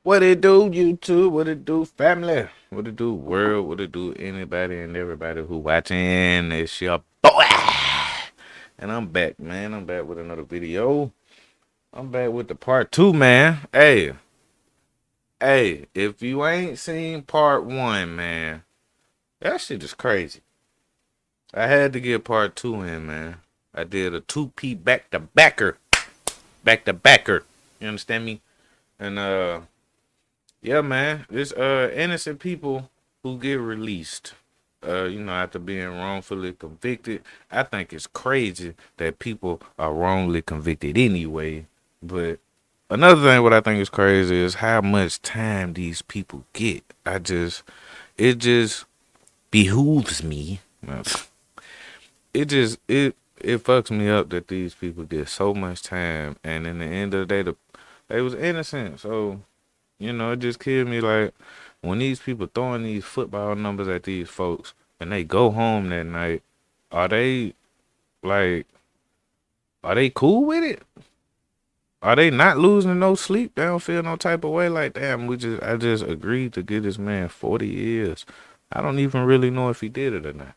What it do, YouTube? What it do, family? What it do, world? What it do, anybody and everybody who watching? It's your boy, and I'm back, man. I'm back with another video. I'm back with the part two, man. Hey, if you ain't seen part one, man, that shit is crazy. I had to get part two in, man. I did a 2P back to backer. You understand me? And yeah, man, it's innocent people who get released. After being wrongfully convicted. I think it's crazy that people are wrongly convicted anyway. But another thing, what I think is crazy is how much time these people get. It just behooves me. It fucks me up that these people get so much time, and in the end of the day, they was innocent. So it just killed me. Like when these people throwing these football numbers at these folks, and they go home that night, are they like, are they cool with it? Are they not losing no sleep? They don't feel no type of way. Like, damn, I just agreed to give this man 40 years. I don't even really know if he did it or not.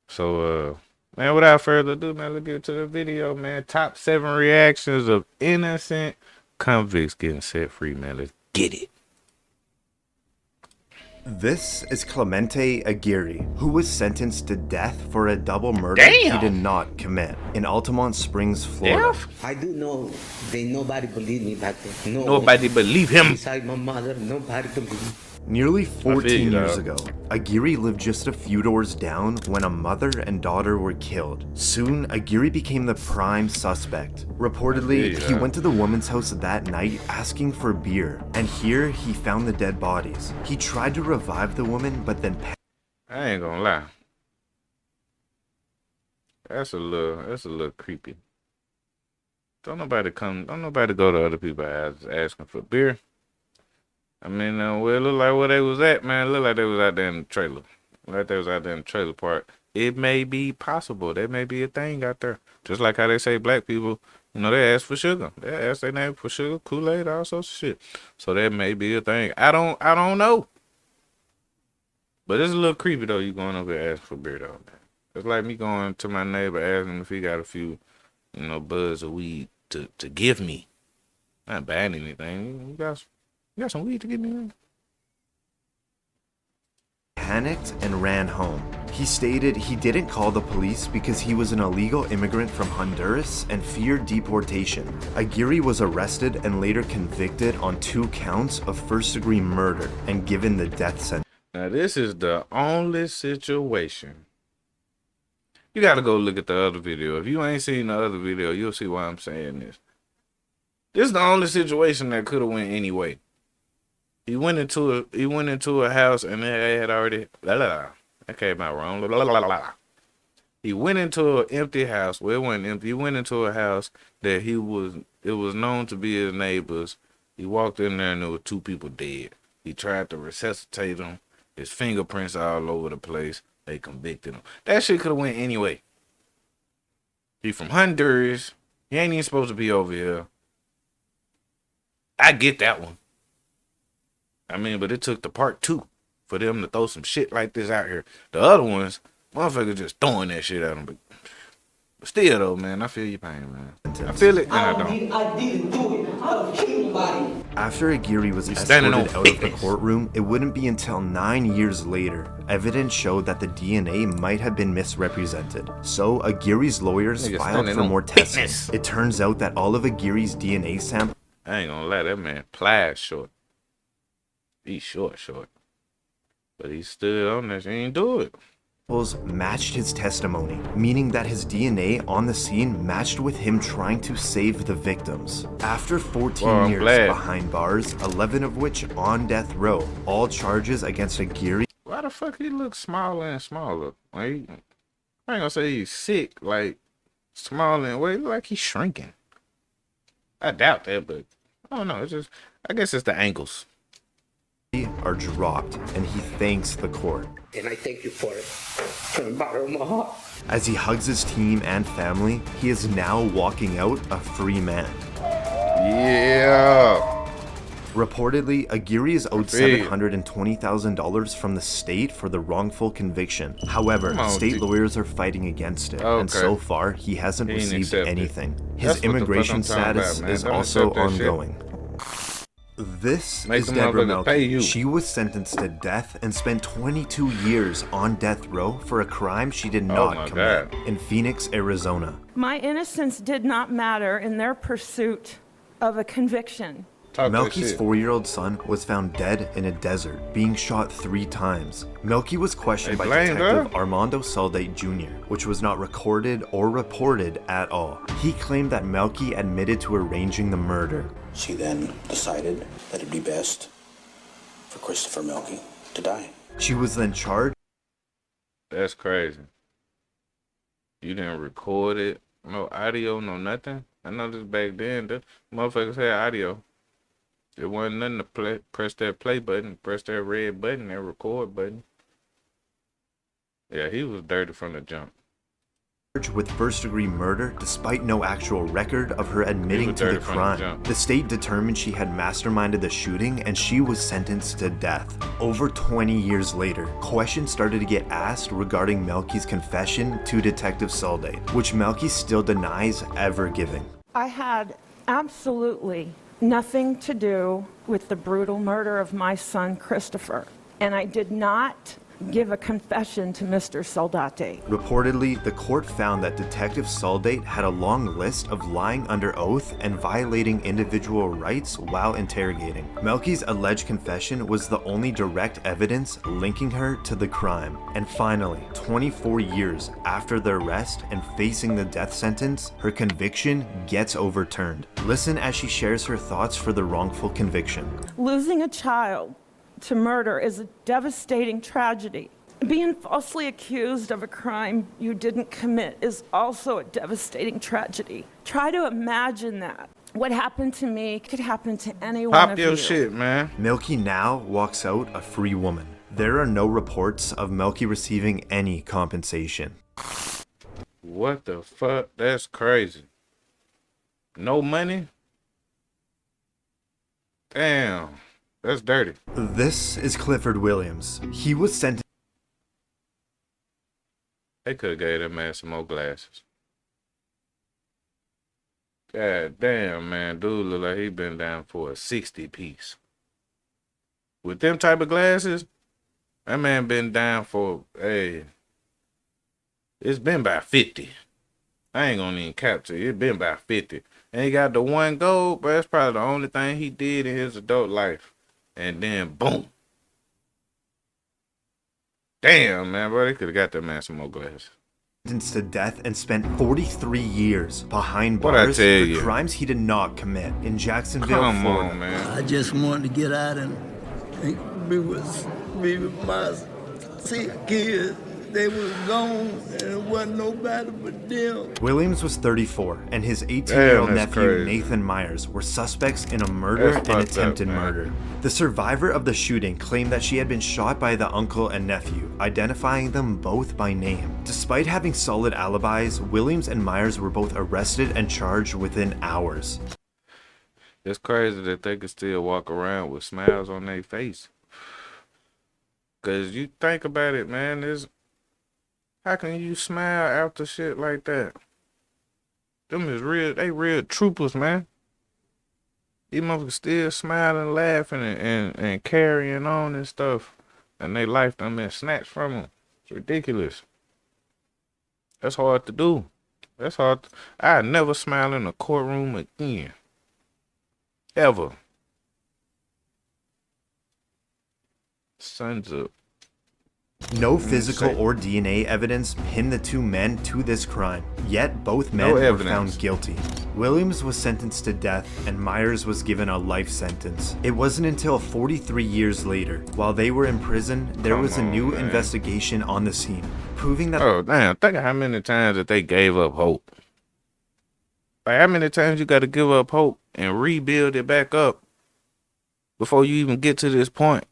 So, man, without further ado, man, let's get to the video, man. Top 7 reactions of innocent convicts getting set free, man. Let's get it. This is Clemente Aguirre, who was sentenced to death for a double murder he did not commit in Altamont Springs, Florida. I do know nobody believed me back then. Nobody believe him. Besides my mother, nobody believed. Nearly 14 years ago, Aguirre lived just a few doors down when a mother and daughter were killed. Soon, Aguirre became the prime suspect. Reportedly, he went to the woman's house that night asking for beer, and here he found the dead bodies. He tried to revive the woman, but then I ain't gonna lie. That's a little creepy. Don't nobody go to other people's houses asking for beer. I mean, well, it looked like where they was at, man. It looked like they was out there in the trailer. Like they was out there in the trailer park. It may be possible. There may be a thing out there. Just like how they say black people, they ask for sugar. They ask their name for sugar, Kool-Aid, all sorts of shit. So there may be a thing. I don't know. But it's a little creepy, though, you going over there asking for beer, though, man. It's like me going to my neighbor asking him if he got a few, buds of weed to give me. Not buying anything. You got some weed to give me, man? Panicked and ran home. He stated he didn't call the police because he was an illegal immigrant from Honduras and feared deportation. Aguirre was arrested and later convicted on 2 counts of first-degree murder and given the death sentence. Now, this is the only situation. You got to go look at the other video. If you ain't seen the other video, you'll see why I'm saying this. This is the only situation that could have went anyway. He went into a house and they had already that came out wrong. He went into an empty house. Well, it wasn't empty. He went into a house that it was known to be his neighbors. He walked in there and there were 2 people dead. He tried to resuscitate them. His fingerprints all over the place. They convicted him. That shit could have went anyway. He from Honduras. He ain't even supposed to be over here. I get that one. I mean, but it took the part 2 for them to throw some shit like this out here. The other ones, motherfuckers just throwing that shit at them. But still, though, man, I feel your pain, man. I feel it, and I don't. I didn't do it. I don't kill nobody. After Aguirre was escorted out of the courtroom, it wouldn't be until 9 years later. Evidence showed that the DNA might have been misrepresented. So Aguirre's lawyers filed for more testing. It turns out that all of Aguirre's DNA samples. I ain't gonna lie, that man plies short. He's short. But he stood on this. He ain't do it. Matched his testimony, meaning that his DNA on the scene matched with him trying to save the victims. After 14 years behind bars, 11 of which on death row, all charges against Aguirre. Why the fuck he looks smaller and smaller? Like, I ain't gonna say he's sick, like smaller and weight, like he's shrinking. I doubt that, but I don't know. I guess it's the ankles. Are dropped, and he thanks the court. And I thank you for it from the bottom of my heart. As he hugs his team and family, he is now walking out a free man. Yeah. Reportedly, Aguirre is owed feel you. $720,000 from the state for the wrongful conviction. However, Come on, state G. lawyers are fighting against it, and Okay. so far, he hasn't He ain't received accepted. anything. That's His what the fuck immigration I'm talking status about, man. is Don't also accept that shit. ongoing. This Make is them Deborah motherfuckers pay Melky. you. She was sentenced to death and spent 22 years on death row for a crime she did Oh not my commit God. in Phoenix, Arizona. My innocence did not matter in their pursuit of a conviction. Talk that Melky's shit. 4-year-old son was found dead in a desert, being shot 3 times. Melky was questioned They by blamed Detective her? Armando Saldate Jr., which was not recorded or reported at all. He claimed that Melky admitted to arranging the murder. She then decided that it'd be best for Christopher Melky to die. She was then charged That's crazy. You didn't record it. No audio, no nothing. I know this back then, the motherfuckers had audio. It wasn't nothing to play. Press that play button, press that red button, that record button. Yeah, he was dirty from the jump. with first-degree murder despite no actual record of her admitting to the dirty from the crime. jump. The state determined she had masterminded the shooting and she was sentenced to death. Over 20 years later, questions started to get asked regarding Melky's confession to Detective Saldate, which Melky still denies ever giving. I had absolutely nothing to do with the brutal murder of my son, Christopher, and I did not give a confession to Mr. Saldate. Reportedly, the court found that Detective Saldate had a long list of lying under oath and violating individual rights while interrogating. Melky's alleged confession was the only direct evidence linking her to the crime. And finally, 24 years after the arrest and facing the death sentence, her conviction gets overturned. Listen as she shares her thoughts for the wrongful conviction. Losing a child to murder is a devastating tragedy. Being falsely accused of a crime you didn't commit is also a devastating tragedy. Try to imagine that. What happened to me could happen to any one Pop of your you. shit, man. Melky now walks out a free woman. There are no reports of Melky receiving any compensation. What the fuck? That's crazy. No money? Damn. That's dirty. This is Clifford Williams. He was sentenced. They could have gave that man some more glasses. God damn, man. Dude look like he been down for a 60 piece. With them type of glasses, that man been down for, hey, it's been about 50. I ain't gonna even capture it. It been about 50. And he got the one gold, but that's probably the only thing he did in his adult life. And then, boom. Damn, man, bro. They could have got that man some more glasses. Sentenced to death and spent 43 years behind What'd I bars tell for you? crimes he did not commit in Jacksonville, Come Florida. on, man. I just wanted to get out and be with my sick kids. They was gone, and it wasn't nobody but them. Williams was 34, and his 18-year-old Damn, that's nephew, crazy. Nathan Myers, were suspects in a murder That's and fucked up, attempted man. murder. The survivor of the shooting claimed that she had been shot by the uncle and nephew, identifying them both by name. Despite having solid alibis, Williams and Myers were both arrested and charged within hours. It's crazy that they could still walk around with smiles on their face. Cause you think about it, man, how can you smile after shit like that? Them is real, they real troopers, man. These motherfuckers still smiling, laughing, and carrying on and stuff. And their life done been snatched from them. It's ridiculous. That's hard to do. That's hard. I never smile in a courtroom again. Ever. Sons up. No physical say- or DNA evidence pinned the two men to this crime, yet both men No were evidence. found guilty. Williams was sentenced to death and Myers was given a life sentence. It wasn't until 43 years later, while they were in prison, there Come was a on, new man. investigation on the scene, proving that Oh, damn. Think of how many times that they gave up hope. Like, how many times you got to give up hope and rebuild it back up before you even get to this point?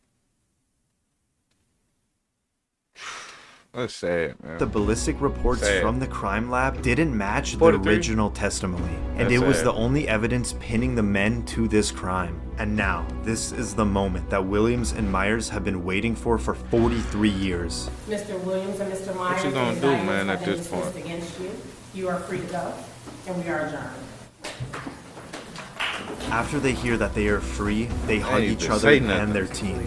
That's sad, man. The ballistic reports Sad. from the crime lab didn't match the 43? original testimony, and That's it was sad. the only evidence pinning the men to this crime. And now, this is the moment that Williams and Myers have been waiting for 43 years. Mr. Williams and Mr. Myers, you gonna the do, indictments man, have at been this point? dismissed against you. You are free to go, and we are adjourned. After they hear that they are free, they hug ain't each even other say and nothing. their team.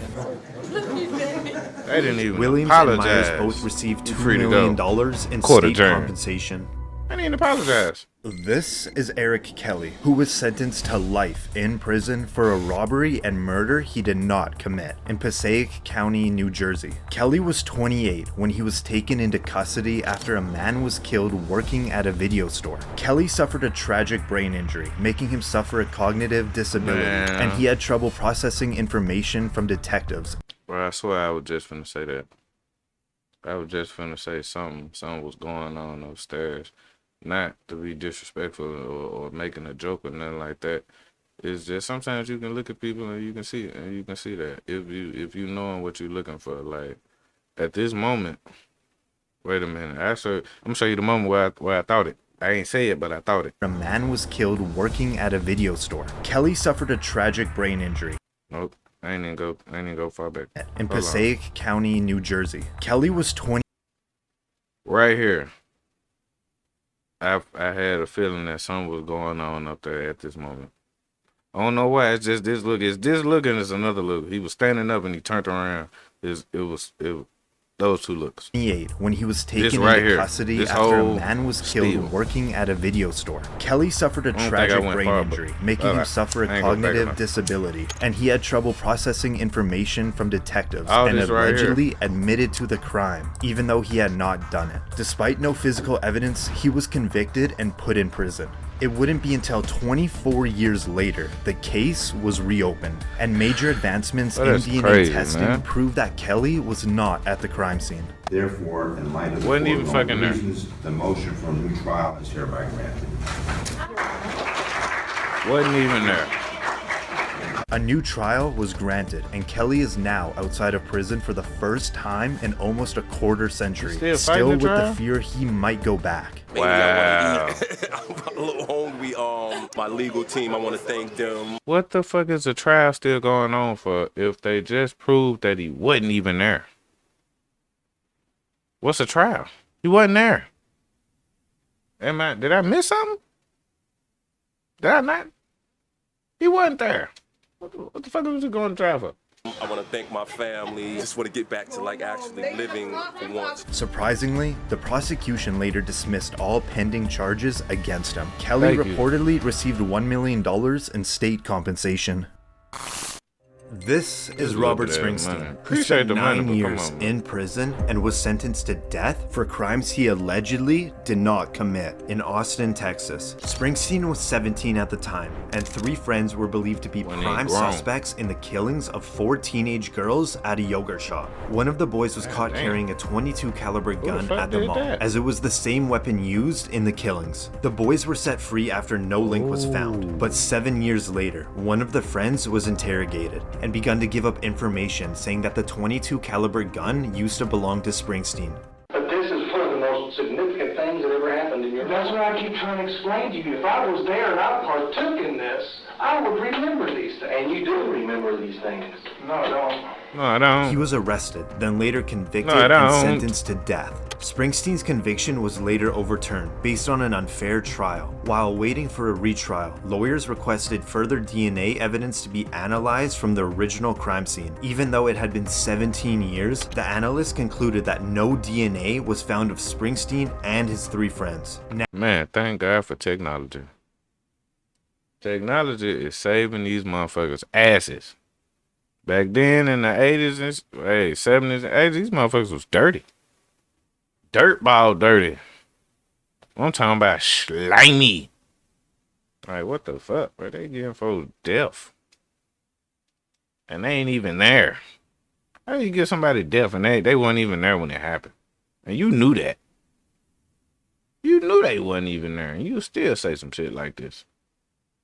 They didn't even Williams apologize. and Myers both received You $2 free to million go. in Court state adjourned. compensation. I didn't apologize. This is Eric Kelly, who was sentenced to life in prison for a robbery and murder he did not commit in Passaic County, New Jersey. Kelly was 28 when he was taken into custody after a man was killed working at a video store. Kelly suffered a tragic brain injury, making him suffer a cognitive disability, Man. and he had trouble processing information from detectives. Bro, I swear I was just finna say that. I was just finna say something was going on upstairs. Not to be disrespectful or making a joke or nothing like that. It's just sometimes you can look at people and you can see that if you knowing what you're looking for. Like at this moment, wait a minute. I'm gonna show you the moment where I thought it. I ain't say it, but I thought it. A man was killed working at a video store. Kelly suffered a tragic brain injury Nope. I ain't even go far back. in Hold on. Passaic County, New Jersey. Kelly was 20. Right here. I had a feeling that something was going on up there at this moment. I don't know why. It's just this look. It's this look and it's another look. He was standing up and he turned around. It was those two looks. 28 when he was taken right into here. custody This after a whole man was killed spiel. working at a video store. Kelly suffered a don't think tragic I went brain far, but- injury, making him Alright. suffer I a ain't gonna back cognitive enough. disability, and he had trouble processing information from detectives All and this right here. allegedly admitted to the crime, even though he had not done it. Despite no physical evidence, he was convicted and put in prison. It wouldn't be until 24 years later the case was reopened, and major advancements That in is DNA crazy, testing man. proved that Kelly was not at the crime scene. Therefore, in light of the Wasn't even foregoing fucking there. reasons, the motion for a new trial is hereby granted. Wasn't even there. A new trial was granted, and Kelly is now outside of prison for the first time in almost a quarter century, Still fighting the with trial? the fear he might go back. Wow. I'm a little hungry. My legal team, I want to thank them. What the fuck is the trial still going on for if they just proved that he wasn't even there? What's the trial? He wasn't there. Did I miss something? Did I not? He wasn't there. What the fuck was he going to trial for? I want to thank my family. Just want to get back to like actually living for once. Surprisingly, the prosecution later dismissed all pending charges against him. Kelly Thank you. reportedly received $1 million in state compensation. This is a little Robert bit of Springsteen, money. who Appreciate spent the money, 9 but come years on, man. in prison and was sentenced to death for crimes he allegedly did not commit in Austin, Texas. Springsteen was 17 at the time, and 3 friends were believed to be When he prime grown. suspects in the killings of 4 teenage girls at a yogurt shop. One of the boys was caught damn. carrying a .22 caliber gun fuck at the did mall, that? as it was the same weapon used in the killings. The boys were set free after no link was found, but 7 years later, one of the friends was interrogated and begun to give up information saying that the .22 caliber gun used to belong to Springsteen. But this is one of the most significant things that ever happened in your life. That's what I keep trying to explain to you. If I was there and I partook in this, I would remember these things. And you do remember these things. No, I don't. No, I don't. He was arrested, then later convicted No, I and don't. sentenced to death. Springsteen's conviction was later overturned based on an unfair trial. While waiting for a retrial, lawyers requested further DNA evidence to be analyzed from the original crime scene. Even though it had been 17 years, the analysts concluded that no DNA was found of Springsteen and his 3 friends. Man, thank God for technology. Technology is saving these motherfuckers' asses. Back then in the 80s and 70s and 80s, these motherfuckers was dirty. Dirtball dirty. I'm talking about slimy. Like, what the fuck? Bro, they getting folks deaf. And they ain't even there. How do you get somebody deaf and they weren't even there when it happened? And you knew that. You knew they wasn't even there. And you still say some shit like this.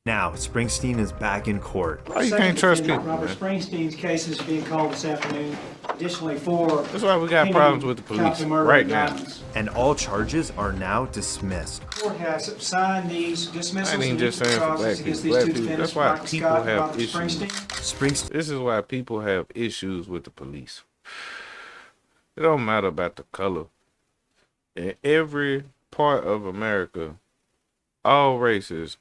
Now, Springsteen is back in court. Why you can't trust people, Robert man? Springsteen's case is being called this afternoon. Additionally, 4. That's why we got problems with the police right now. And all charges are now dismissed. Court has signed these dismissals. I ain't just saying for black people. Black people. That's why people have issues. This is why people have issues with the police. It don't matter about the color. In every part of America, all races,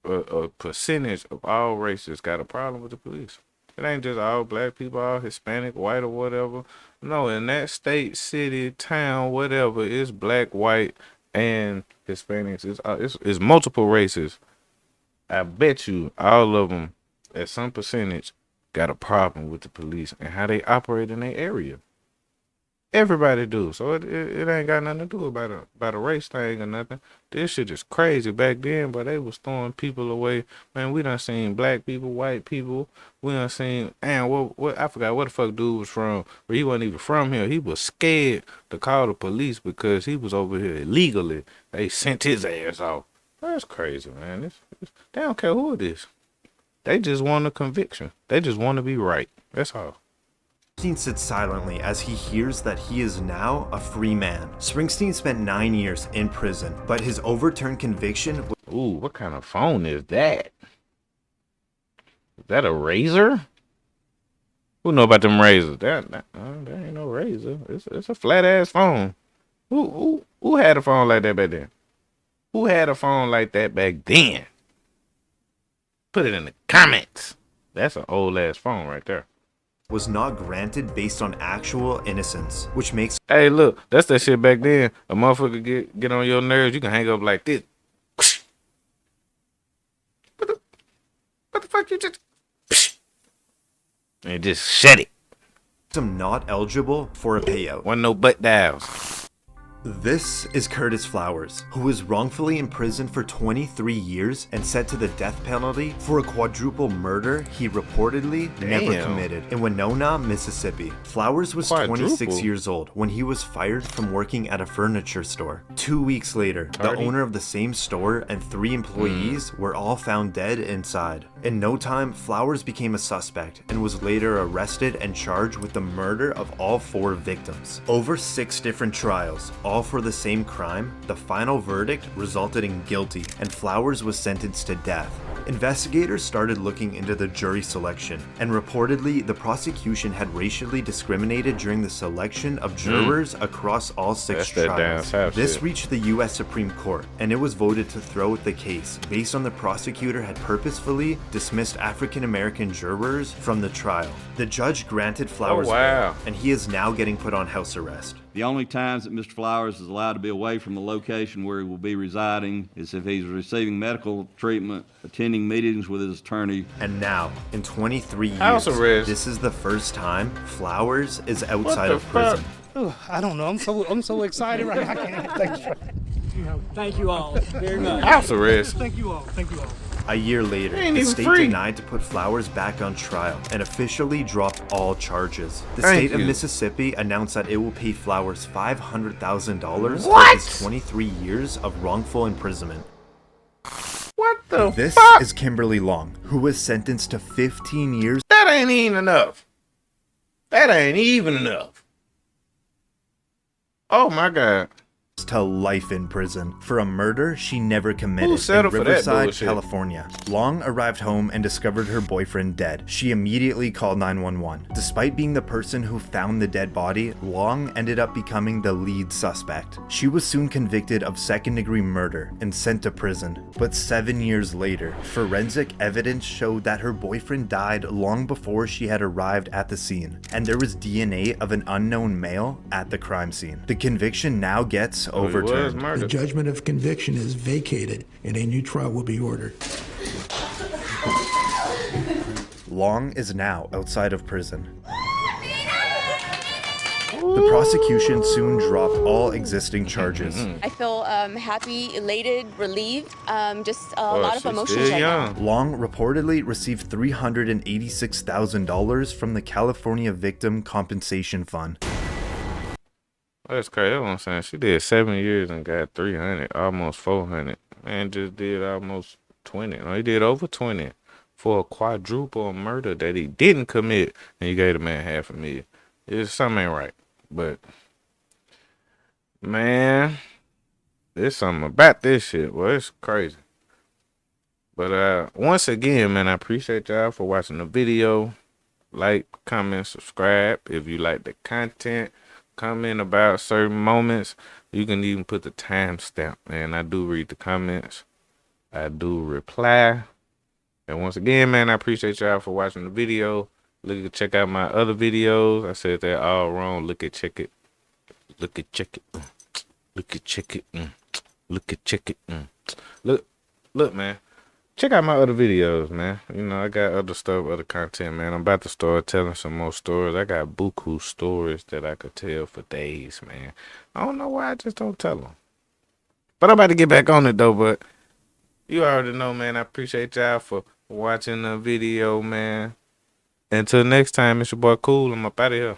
a percentage of all races got a problem with the police. It ain't just all black people, all Hispanic, white, or whatever. No, in that state, city, town, whatever, it's black, white, and Hispanics. It's multiple races. I bet you all of them, at some percentage, got a problem with the police and how they operate in their area. Everybody do. So it ain't got nothing to do about a race thing or nothing. This shit is crazy back then, but they was throwing people away. Man, we done seen black people, white people. We done seen, man, what I forgot what the fuck dude was from. But he wasn't even from here. He was scared to call the police because he was over here illegally. They sent his ass off. That's crazy, man. They don't care who it is. They just want a conviction. They just want to be right. That's all. Springsteen sits silently as he hears that he is now a free man. Springsteen spent 9 years in prison, but his overturned conviction... Ooh, what kind of phone is that? Is that a razor? Who know about them razors? That ain't no razor. It's a flat ass phone. Who had a phone like that back then? Who had a phone like that back then? Put it in the comments. That's an old ass phone right there. Was not granted based on actual innocence, which makes... Hey, look, that's that shit back then. A motherfucker get on your nerves, you can hang up like this. What the fuck you just... And just shut it. I'm not eligible for a payout. Wasn't no butt dials. This is Curtis Flowers, who was wrongfully imprisoned for 23 years and sent to the death penalty for a quadruple murder he reportedly never committed in Winona, Mississippi. Flowers was 26 years old when he was fired from working at a furniture store. 2 weeks later, the owner of the same store and 3 employees were all found dead inside. In no time, Flowers became a suspect and was later arrested and charged with the murder of all 4 victims. Over 6 different trials, all for the same crime, the final verdict resulted in guilty, and Flowers was sentenced to death. Investigators started looking into the jury selection, and reportedly the prosecution had racially discriminated during the selection of jurors across all 6 trials. This reached the US Supreme Court, and it was voted to throw out the case based on the prosecutor had purposefully dismissed African American jurors from the trial. The judge granted Flowers bail, and he is now getting put on house arrest. The only times that Mr. Flowers is allowed to be away from the location where he will be residing is if he's receiving medical treatment, attending meetings with his attorney. And now, in 23 years, house arrest. This is the first time Flowers is outside of prison. Oh, I don't know. I'm so excited right now. I can't thank you all very much. House arrest. Thank you all. Thank you all. A year later, the state denied to put Flowers back on trial and officially dropped all charges. The state of Mississippi announced that it will pay Flowers $500,000 for his 23 years of wrongful imprisonment. What the This fuck? is Kimberly Long, who was sentenced to 15 years. That ain't even enough. That ain't even enough. Oh my God. To life in prison for a murder she never committed in Riverside, California. Long arrived home and discovered her boyfriend dead. She immediately called 911. Despite being the person who found the dead body, Long ended up becoming the lead suspect. She was soon convicted of second-degree murder and sent to prison. But 7 years later, forensic evidence showed that her boyfriend died long before she had arrived at the scene, and there was DNA of an unknown male at the crime scene. The conviction now gets overturned. The judgment of conviction is vacated and a new trial will be ordered. Long is now outside of prison. The prosecution soon dropped all existing charges. I feel happy, elated, relieved, just a lot of emotions right now. Long reportedly received $386,000 from the California Victim Compensation Fund. That's crazy. That's what I'm saying. She did 7 years and got 300, almost 400. Man just did almost 20. No, he did over 20 for a quadruple murder that he didn't commit, and you gave the man $500,000. Something ain't right. But man, there's something about this shit. Well, it's crazy. But once again, man, I appreciate y'all for watching the video. Like, comment, subscribe. If you like the content, comment about certain moments. You can even put the timestamp, man. I do read the comments. I do reply. And once again, man, I appreciate y'all for watching the video. Check out my other videos. I said that all wrong. Check it. Look at check it. Look at check it. Look at check it. Look, man. Check out my other videos, man. You know, I got other stuff, other content, man. I'm about to start telling some more stories. I got buku stories that I could tell for days, man. I don't know why I just don't tell them. But I'm about to get back on it, though. But you already know, man. I appreciate y'all for watching the video, man. Until next time, it's your boy Cool. I'm up out of here.